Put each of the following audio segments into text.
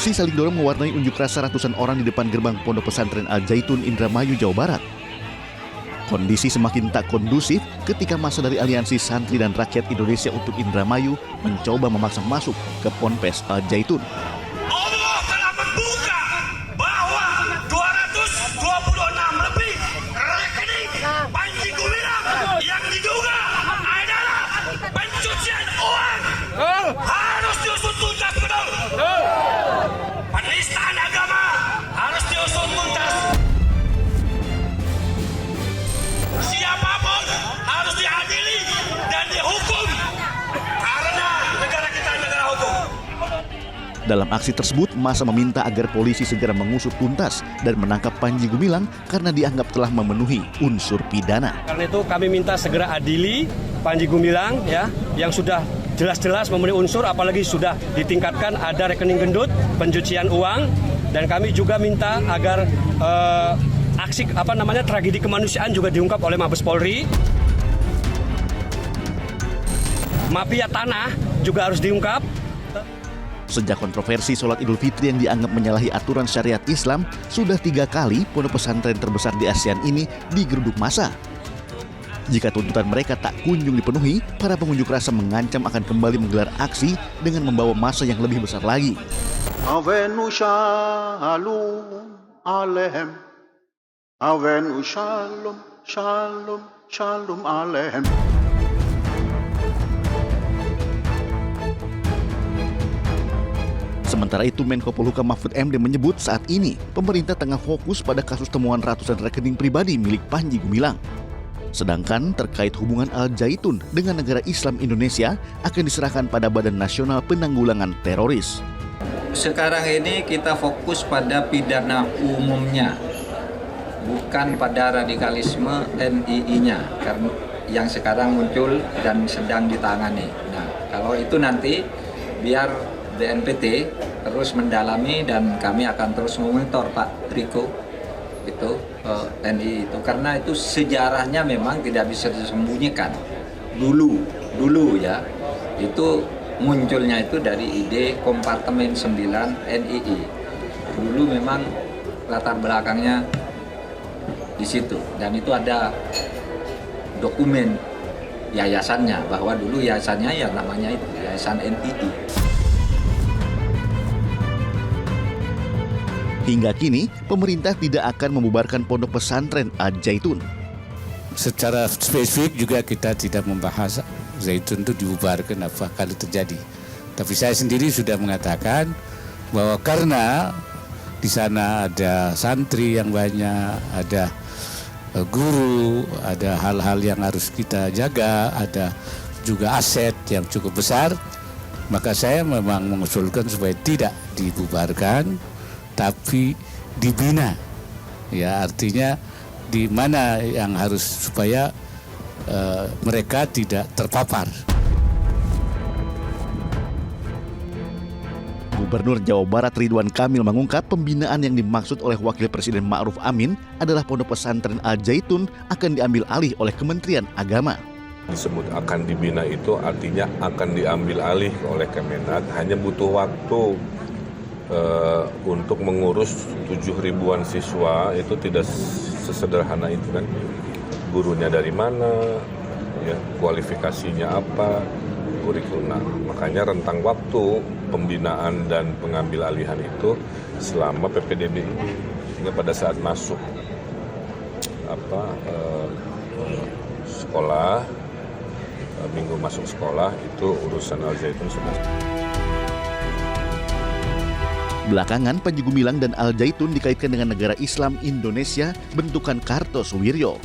Aksi saling dorong mewarnai unjuk rasa ratusan orang di depan gerbang Pondok Pesantren Al Zaitun, Indramayu, Jawa Barat. Kondisi semakin tak kondusif ketika massa dari Aliansi Santri dan Rakyat Indonesia untuk Indramayu mencoba memaksa masuk ke Ponpes Al Zaitun. Allah telah membuka bahwa 226 lebih rekening Panji Gumilang yang diduga adalah pencucian uang harus diusut tuntas betul. Penistaan agama harus diusut tuntas. Siapapun harus diadili dan dihukum karena negara kita negara hukum. Dalam aksi tersebut, massa meminta agar polisi segera mengusut tuntas dan menangkap Panji Gumilang karena dianggap telah memenuhi unsur pidana. Karena itu kami minta segera adili Panji Gumilang ya, yang sudah jelas-jelas memenuhi unsur, apalagi sudah ditingkatkan ada rekening gendut, pencucian uang, dan kami juga minta agar aksi tragedi kemanusiaan juga diungkap oleh Mabes Polri. Mafia tanah juga harus diungkap. Sejak kontroversi sholat Idul Fitri yang dianggap menyalahi aturan syariat Islam, sudah 3 kali pondok pesantren terbesar di ASEAN ini digeruduk massa. Jika tuntutan mereka tak kunjung dipenuhi, para pengunjuk rasa mengancam akan kembali menggelar aksi dengan membawa massa yang lebih besar lagi. Avenu shalom alehem, avenu shalom, shalom, shalom alehem. Sementara itu, Menko Polhukam Mahfud MD menyebut saat ini pemerintah tengah fokus pada kasus temuan ratusan rekening pribadi milik Panji Gumilang. Sedangkan terkait hubungan Al Zaitun dengan negara Islam Indonesia akan diserahkan pada Badan Nasional Penanggulangan Teroris. Sekarang ini kita fokus pada pidana umumnya, bukan pada radikalisme NII-nya karena yang sekarang muncul dan sedang ditangani. Nah, kalau itu nanti biar BNPT terus mendalami dan kami akan terus memonitor Pak Riko itu NII itu, karena itu sejarahnya memang tidak bisa disembunyikan. Dulu ya, itu munculnya itu dari ide kompartemen 9 NII. Dulu memang latar belakangnya di situ, dan itu ada dokumen yayasannya bahwa dulu yayasannya ya namanya itu Yayasan NII. Hingga kini, pemerintah tidak akan membubarkan pondok pesantren Al Zaitun. Secara spesifik juga kita tidak membahas Zaitun itu dibubarkan apa kalau terjadi. Tapi saya sendiri sudah mengatakan bahwa karena di sana ada santri yang banyak, ada guru, ada hal-hal yang harus kita jaga, ada juga aset yang cukup besar, maka saya memang mengusulkan supaya tidak dibubarkan, tapi dibina. Ya, artinya di mana yang harus supaya mereka tidak terpapar. Gubernur Jawa Barat Ridwan Kamil mengungkap pembinaan yang dimaksud oleh Wakil Presiden Ma'ruf Amin adalah pondok pesantren Al Zaitun akan diambil alih oleh Kementerian Agama. Disebut akan dibina itu artinya akan diambil alih oleh Kemenak, hanya butuh waktu. Untuk mengurus 7.000-an siswa itu tidak sesederhana itu kan. Gurunya dari mana, ya, kualifikasinya apa, kurikulum. Makanya rentang waktu pembinaan dan pengambil alihan itu selama PPDB ini, sehingga pada saat masuk sekolah, minggu masuk sekolah itu urusan Al Zaitun sudah. Belakangan, Panji Gumilang dan Al Zaitun dikaitkan dengan negara Islam Indonesia bentukan Kartosuwiryo.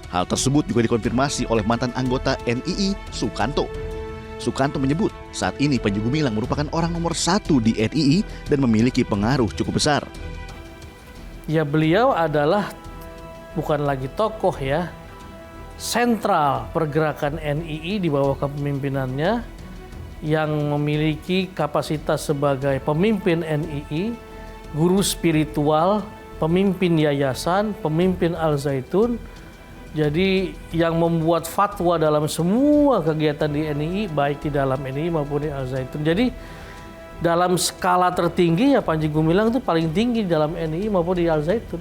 Hal tersebut juga dikonfirmasi oleh mantan anggota NII, Sukanto. Sukanto menyebut saat ini Panji Gumilang merupakan orang nomor 1 di NII dan memiliki pengaruh cukup besar. Ya, beliau adalah bukan lagi tokoh ya, sentral pergerakan NII di bawah kepemimpinannya, yang memiliki kapasitas sebagai pemimpin NII, guru spiritual, pemimpin yayasan, pemimpin Al Zaitun. Jadi yang membuat fatwa dalam semua kegiatan di NII, baik di dalam NII maupun di Al Zaitun. Jadi dalam skala tertinggi ya Panji Gumilang itu paling tinggi dalam NII maupun di Al Zaitun.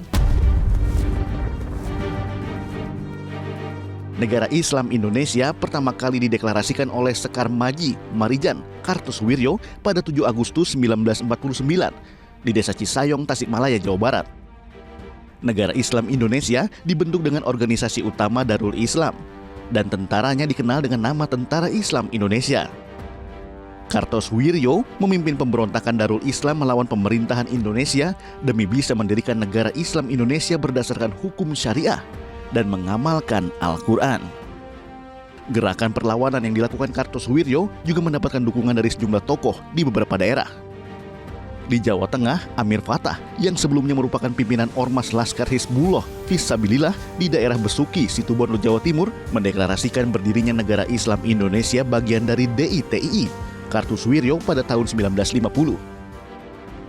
Negara Islam Indonesia pertama kali dideklarasikan oleh Sekar Maji Marijan Kartosuwiryo pada 7 Agustus 1949 di Desa Cisayong, Tasikmalaya, Jawa Barat. Negara Islam Indonesia dibentuk dengan organisasi utama Darul Islam dan tentaranya dikenal dengan nama Tentara Islam Indonesia. Kartosuwiryo memimpin pemberontakan Darul Islam melawan pemerintahan Indonesia demi bisa mendirikan negara Islam Indonesia berdasarkan hukum syariah dan mengamalkan Al-Quran. Gerakan perlawanan yang dilakukan Kartosuwiryo juga mendapatkan dukungan dari sejumlah tokoh di beberapa daerah. Di Jawa Tengah, Amir Fatah yang sebelumnya merupakan pimpinan Ormas Laskar Hizbullah Fisabilillah di daerah Besuki, Situbondo, Jawa Timur, mendeklarasikan berdirinya negara Islam Indonesia bagian dari DITII Kartosuwiryo pada tahun 1950.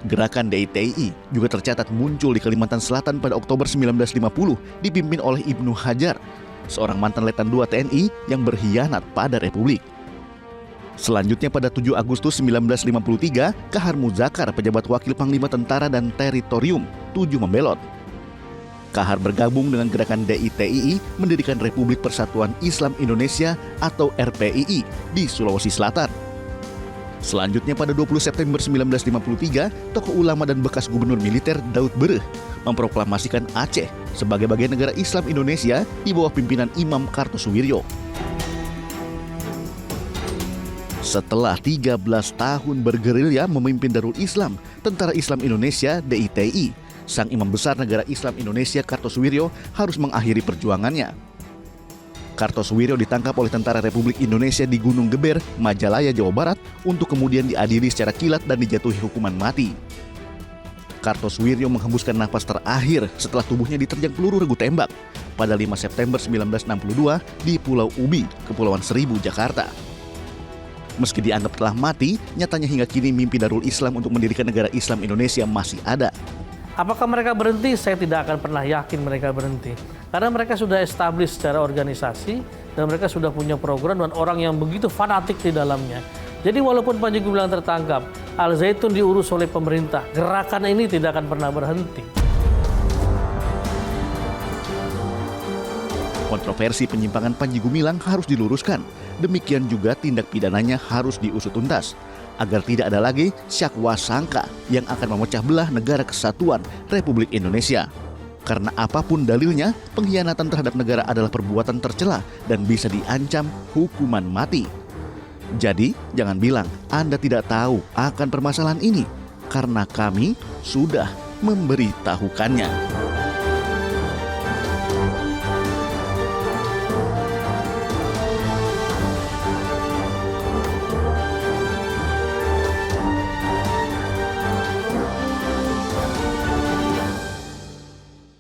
Gerakan DITII juga tercatat muncul di Kalimantan Selatan pada Oktober 1950 dipimpin oleh Ibnu Hajar, seorang mantan Letnan II TNI yang berkhianat pada Republik. Selanjutnya pada 7 Agustus 1953, Kahar Muzakar, pejabat wakil Panglima Tentara dan Teritorium 7 membelot. Kahar bergabung dengan gerakan DITII mendirikan Republik Persatuan Islam Indonesia atau RPII di Sulawesi Selatan. Selanjutnya pada 20 September 1953, tokoh ulama dan bekas gubernur militer Daud Bereh memproklamasikan Aceh sebagai bagian negara Islam Indonesia di bawah pimpinan Imam Kartosuwiryo. Setelah 13 tahun bergerilya memimpin Darul Islam, Tentara Islam Indonesia DITII, sang imam besar negara Islam Indonesia Kartosuwiryo harus mengakhiri perjuangannya. Kartosuwiryo ditangkap oleh Tentara Republik Indonesia di Gunung Geber, Majalaya, Jawa Barat untuk kemudian diadili secara kilat dan dijatuhi hukuman mati. Kartosuwiryo menghembuskan nafas terakhir setelah tubuhnya diterjang peluru regu tembak pada 5 September 1962 di Pulau Ubi, Kepulauan Seribu, Jakarta. Meski dianggap telah mati, nyatanya hingga kini mimpi Darul Islam untuk mendirikan negara Islam Indonesia masih ada. Apakah mereka berhenti? Saya tidak akan pernah yakin mereka berhenti. Karena mereka sudah establish secara organisasi dan mereka sudah punya program dan orang yang begitu fanatik di dalamnya. Jadi walaupun Panji Gumilang tertangkap, Al Zaitun diurus oleh pemerintah, gerakan ini tidak akan pernah berhenti. Kontroversi penyimpangan Panji Gumilang harus diluruskan. Demikian juga tindak pidananya harus diusut tuntas, agar tidak ada lagi syakwa sangka yang akan memecah belah negara kesatuan Republik Indonesia. Karena apapun dalilnya, pengkhianatan terhadap negara adalah perbuatan tercela dan bisa diancam hukuman mati. Jadi, jangan bilang Anda tidak tahu akan permasalahan ini, karena kami sudah memberitahukannya.